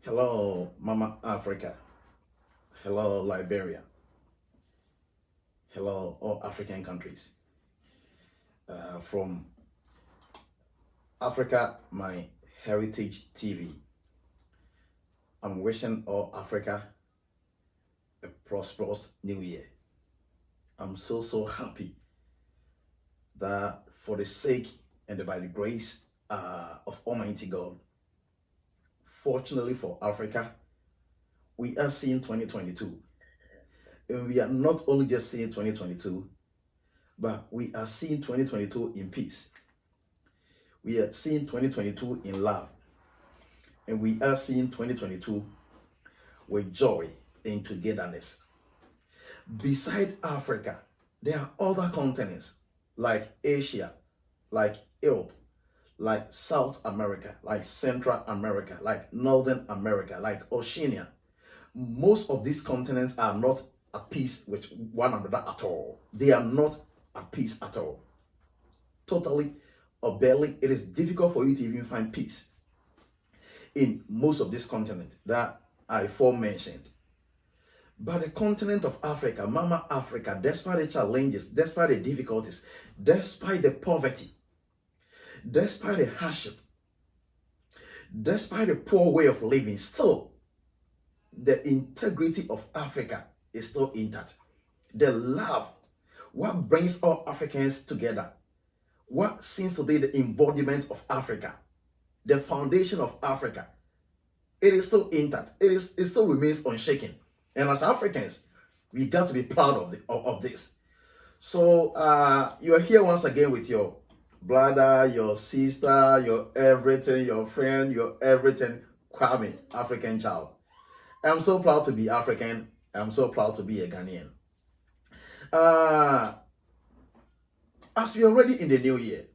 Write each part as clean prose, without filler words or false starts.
Hello, Mama Africa. Hello, Liberia. Hello, all African countries. From Africa, my heritage TV. I'm wishing all Africa a prosperous new year. I'm so happy that for the sake and by the grace of Almighty God, fortunately for Africa, we are seeing 2022. And we are not only just seeing 2022, but we are seeing 2022 in peace. We are seeing 2022 in love. And we are seeing 2022 with joy and togetherness. Beside Africa, there are other continents like Asia, like Europe, like South America, like Central America, like Northern America, like Oceania. Most of these continents are not at peace with one another at all. They are not at peace at all. Totally or barely, it is difficult for you to even find peace in most of this continent that I aforementioned. But the continent of Africa, Mama Africa, despite the challenges, despite the difficulties, despite the poverty, despite the hardship, despite the poor way of living, still the integrity of Africa is still intact. The love, what brings all Africans together, what seems to be the embodiment of Africa, the foundation of Africa, it is still intact. It still remains unshaken. And as Africans, we got to be proud of this. So you are here once again with your brother, your sister, your everything, your friend, your everything, Kwame, African child. I'm so proud to be African. I'm so proud to be a Ghanaian. As we are already in the new year,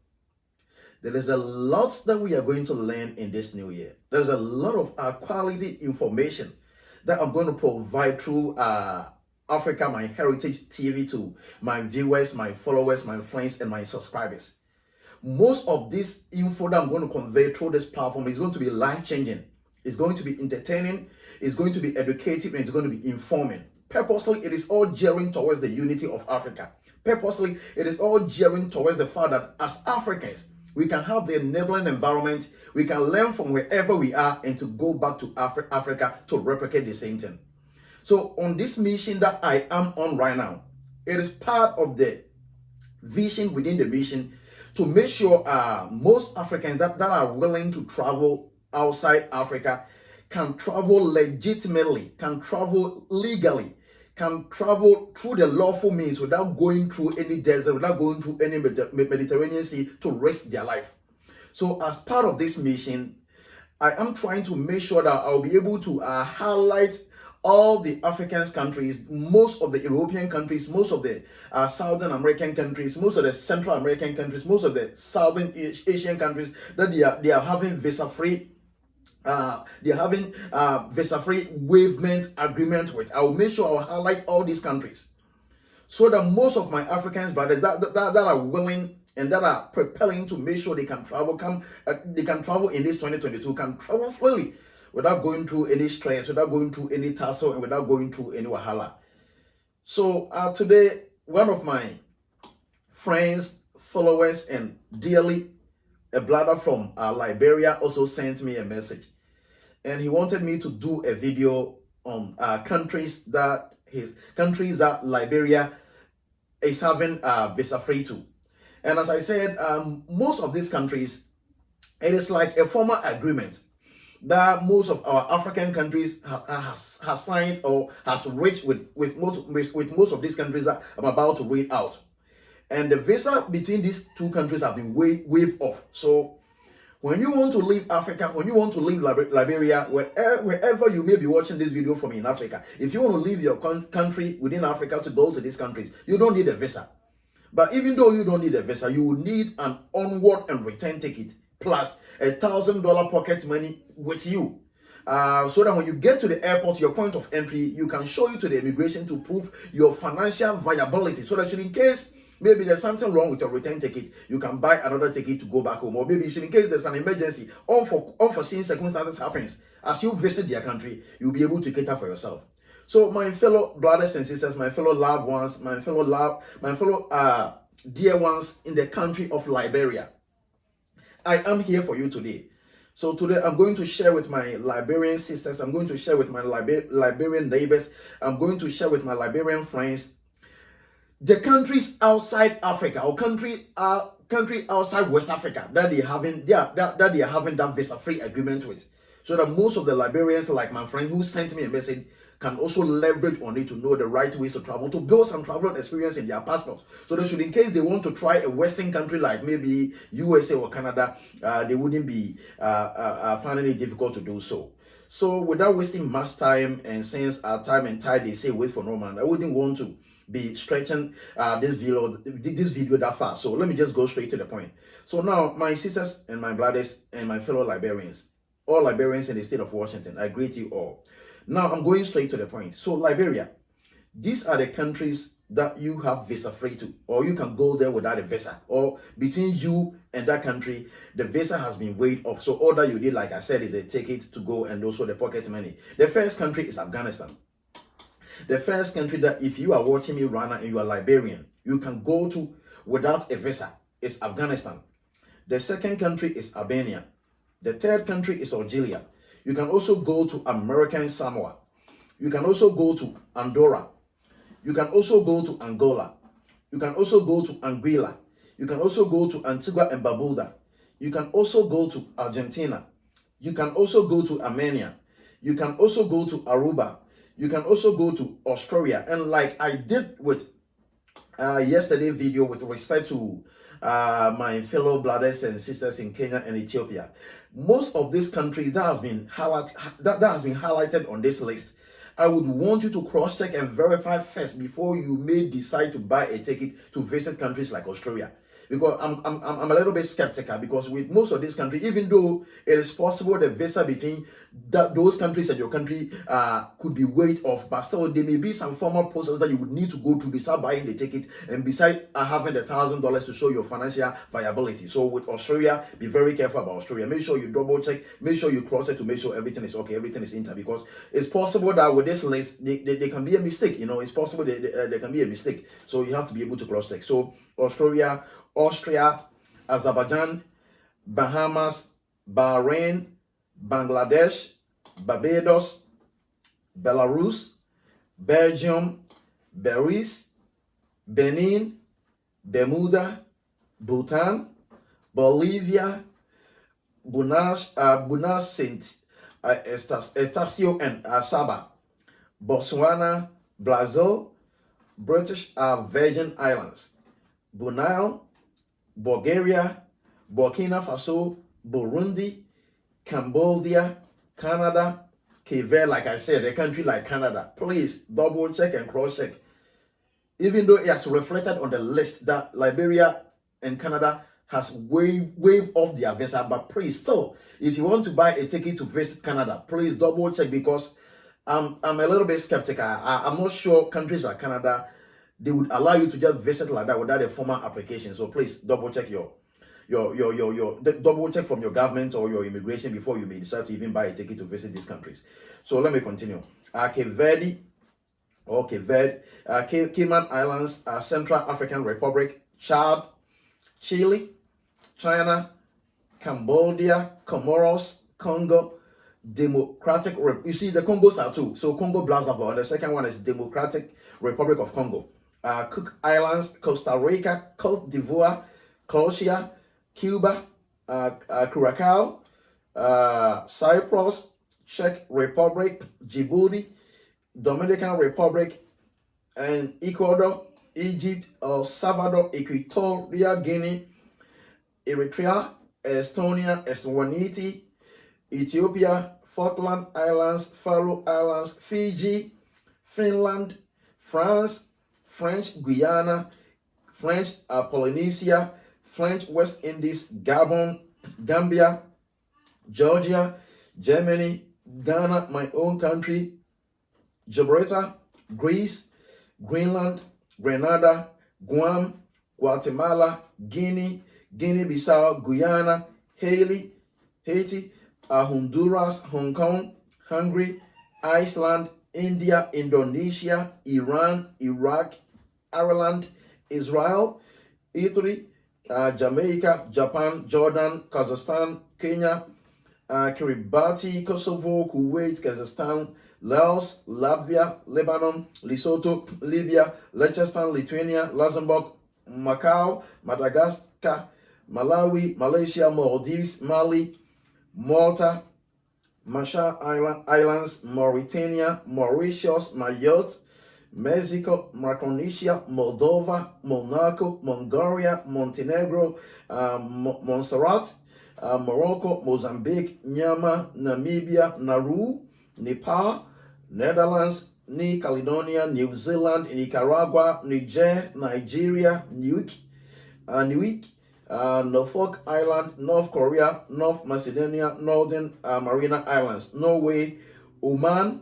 there is a lot that we are going to learn in this new year. There's a lot of quality information that I'm going to provide through Africa, my heritage TV to my viewers, my followers, my friends, and my subscribers. Most of this info that I'm going to convey through this platform is going to be life-changing. It's going to be entertaining. It's going to be educative, and it's going to be informing. Purposely, it is all gearing towards the unity of Africa. Purposely, it is all gearing towards the fact that as Africans, we can have the enabling environment. We can learn from wherever we are and to go back to Africa to replicate the same thing. So on this mission that I am on right now, it is part of the vision within the mission to make sure most Africans that are willing to travel outside Africa can travel legitimately, can travel legally, can travel through the lawful means without going through any desert, without going through any Mediterranean Sea to risk their life. So as part of this mission, I am trying to make sure that I'll be able to highlight all the African countries, most of the European countries, most of the Southern American countries, most of the Central American countries, most of the Southern Asian countries that they are having visa-free. They're having visa-free waivement agreement with. I will make sure I will highlight all these countries so that most of my Africans brothers that are willing and that are propelling to make sure they can travel, they can travel in this 2022, can travel freely without going through any stress, without going through any tussle, and without going through any wahala. So today, one of my friends, followers, and dearly a brother from Liberia also sent me a message. And he wanted me to do a video on countries that Liberia is having visa free to. And as I said, most of these countries, it is like a formal agreement that most of our African countries have signed or has reached with most of these countries that I'm about to read out. And the visa between these two countries have been waived off. So when you want to leave Africa, when you want to leave Liberia, wherever you may be watching this video from in Africa, if you want to leave your country within Africa to go to these countries, you don't need a visa. But even though you don't need a visa, you will need an onward and return ticket plus $1,000 pocket money with you. So that when you get to the airport, your point of entry, you can show you to the immigration to prove your financial viability. So that in case maybe there's something wrong with your return ticket, you can buy another ticket to go back home. Or maybe in case there's an emergency, unforeseen circumstances happens, as you visit their country, you'll be able to cater for yourself. So my fellow brothers and sisters, my fellow loved ones, my fellow dear ones in the country of Liberia, I am here for you today. So today I'm going to share with my Liberian sisters, I'm going to share with my Liberian neighbors, I'm going to share with my Liberian friends, the countries outside Africa or country outside West Africa that they are having that visa-free agreement with, so that most of the Liberians, like my friend who sent me a message, can also leverage on it to know the right ways to travel, to build some travel experience in their passports. So that should, in case they want to try a Western country like maybe USA or Canada, they wouldn't be finding it difficult to do so. So without wasting much time, and since our time and tide, they say wait for no man, I wouldn't want to be stretching this video that far. So let me just go straight to the point. So now, my sisters and my brothers and my fellow Liberians, all Liberians in the state of Washington, I greet you all. Now I'm going straight to the point. So Liberia, these are the countries that you have visa free to, or you can go there without a visa, or between you and that country, the visa has been waived off. So all that you did, like I said, is a ticket to go and also the pocket money. The first country is Afghanistan. The first country that if you are watching me right now and you are Liberian, you can go to without a visa is Afghanistan. The second country is Albania. The third country is Algeria. You can also go to American Samoa. You can also go to Andorra. You can also go to Angola. You can also go to Anguilla. You can also go to Antigua and Barbuda. You can also go to Argentina. You can also go to Armenia. You can also go to Aruba. You can also go to Australia. And like I did with yesterday video with respect to my fellow brothers and sisters in Kenya and Ethiopia, most of these countries that has been highlighted on this list, I would want you to cross-check and verify first before you may decide to buy a ticket to visit countries like Australia. Because I'm a little bit skeptical, because with most of these countries, even though it is possible the visa between those countries and your country could be waived off, but still there may be some formal process that you would need to go through besides buying the ticket and besides having the $1,000 to show your financial viability. So with Australia, be very careful about Australia. Make sure you double check, make sure you cross check to make sure everything is okay, everything is intact, because it's possible that with this list, there can be a mistake. You know, it's possible there can be a mistake. So you have to be able to cross check. So Australia, Austria, Azerbaijan, Bahamas, Bahrain, Bangladesh, Barbados, Belarus, Belgium, Belize, Benin, Bermuda, Bhutan, Bolivia, Buenos Saint Estacio and Saba, Botswana, Brazil, British Virgin Islands, Brunei, Bulgaria, Burkina Faso, Burundi, Cambodia, Canada, Cape Verde, like I said, a country like Canada. Please double check and cross check. Even though it has reflected on the list that Liberia and Canada has waived off their visa, but please still, if you want to buy a ticket to visit Canada, please double check, because I'm a little bit skeptical. I'm not sure countries like Canada, they would allow you to just visit like that without a formal application. So please double check double check from your government or your immigration before you may decide to even buy a ticket to visit these countries. So let me continue. Cape Verde, Cayman Islands, Central African Republic, Chad, Chile, China, Cambodia, Comoros, Congo, Democratic you see the Congos are two. So Congo Brazzaville. The second one is Democratic Republic of Congo. Cook Islands, Costa Rica, Cote d'Ivoire, Croatia, Cuba, Curacao, Cyprus, Czech Republic, Djibouti, Dominican Republic, and Ecuador, Egypt, El Salvador, Equatorial Guinea, Eritrea, Estonia, Eswatini, Ethiopia, Falkland Islands, Faroe Islands, Fiji, Finland, France, French Guiana, French Polynesia, French West Indies, Gabon, Gambia, Georgia, Germany, Ghana, my own country, Gibraltar, Greece, Greenland, Grenada, Guam, Guatemala, Guinea, Guinea-Bissau, Guyana, Haiti, Honduras, Hong Kong, Hungary, Iceland, India, Indonesia, Iran, Iraq, Ireland, Israel, Italy, Jamaica, Japan, Jordan, Kazakhstan, Kenya, Kiribati, Kosovo, Kuwait, Kazakhstan, Laos, Latvia, Lebanon, Lesotho, Libya, Liechtenstein, Lithuania, Luxembourg, Macau, Madagascar, Malawi, Malaysia, Maldives, Mali, Malta, Marshall Islands, Mauritania, Mauritius, Mayotte, Mexico, Micronesia, Moldova, Monaco, Mongolia, Montenegro, Montserrat, Morocco, Mozambique, Myanmar, Namibia, Nauru, Nepal, Netherlands, New Caledonia, New Zealand, Nicaragua, Niger, Nigeria, Nuuk, Norfolk Island, North Korea, North Macedonia, Northern Mariana Islands, Norway, Oman,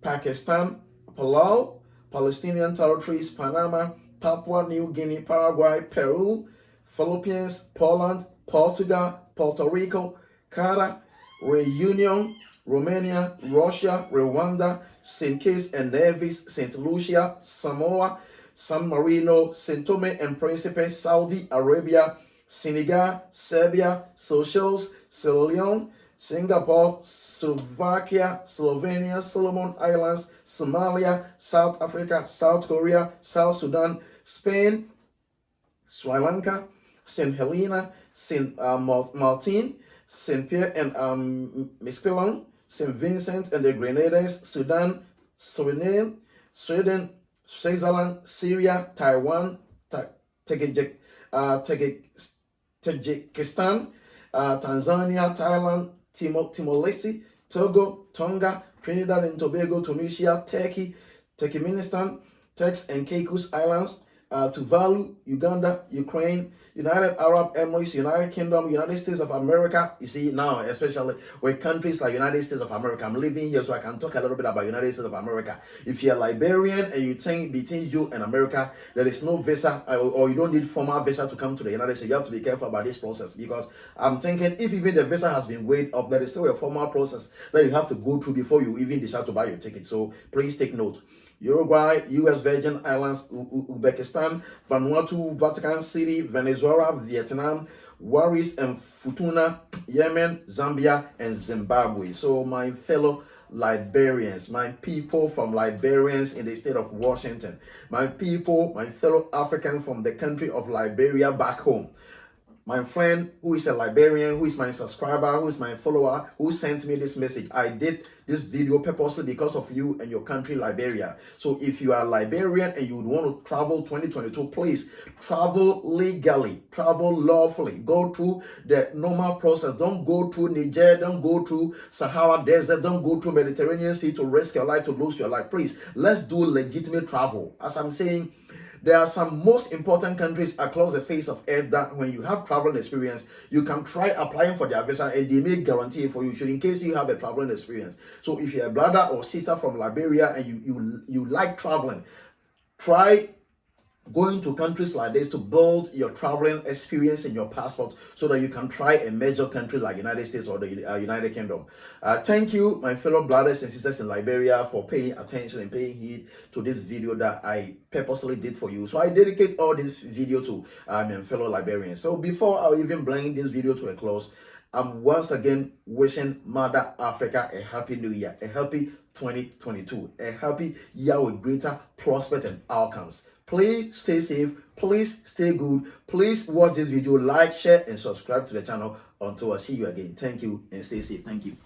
Pakistan, Palau, Palestinian territories, Panama, Papua New Guinea, Paraguay, Peru, Philippines, Poland, Portugal, Puerto Rico, Canada, Reunion, Romania, Russia, Rwanda, St. Kitts and Nevis, St. Lucia, Samoa, San Marino, St. Tome and Principe, Saudi Arabia, Senegal, Serbia, Seychelles, Sierra Leone, Singapore, Slovakia, Slovenia, Solomon Islands, Somalia, South Africa, South Korea, South Sudan, Spain, Sri Lanka, St. Helena, St. Martin, St. Pierre and Miquelon, St. Vincent and the Grenadines, Sudan, Suriname, Sweden, Switzerland, Syria, Taiwan, Tajikistan, Tanzania, Thailand, Timor-Leste, Togo, Tonga, Trinidad and Tobago, Tunisia, Turkey, Turkmenistan, Turks and Caicos Islands, Tuvalu, Uganda, Ukraine, United Arab Emirates, United Kingdom, United States of America. You see now, especially with countries like United States of America, I'm living here so I can talk a little bit about United States of America. If you're Liberian and you think between you and America there is no visa or you don't need formal visa to come to the United States, you have to be careful about this process, because I'm thinking if even the visa has been waived off, there is still a formal process that you have to go through before you even decide to buy your ticket. So please take note. Uruguay, U.S. Virgin Islands, Uzbekistan, Vanuatu, Vatican City, Venezuela, Vietnam, Wallis and Futuna, Yemen, Zambia, and Zimbabwe. So my fellow Liberians, my people from Liberians in the state of Washington, my people, my fellow Africans from the country of Liberia back home, my friend who is a Liberian, who is my subscriber, who is my follower, who sent me this message. I did this video purposely because of you and your country, Liberia. So if you are Liberian and you would want to travel 2022, please travel legally, travel lawfully, go through the normal process. Don't go through Niger, don't go through Sahara Desert, don't go through Mediterranean Sea to risk your life, to lose your life. Please, let's do legitimate travel. As I'm saying, there are some most important countries across the face of earth that when you have traveling experience, you can try applying for their visa and they may guarantee it for you, should in case you have a traveling experience. So if you're a brother or sister from Liberia and you like traveling, try going to countries like this to build your traveling experience in your passport so that you can try a major country like United States or the United Kingdom. Thank you, my fellow brothers and sisters in Liberia, for paying attention and paying heed to this video that I purposely did for you. So I dedicate all this video to my fellow Liberians. So before I even bring this video to a close, I'm once again wishing Mother Africa a happy new year, a happy 2022, a happy year with greater prospect and outcomes. Please stay safe, please stay good, please watch this video, like, share and subscribe to the channel. Until I see you again, thank you and stay safe. Thank you.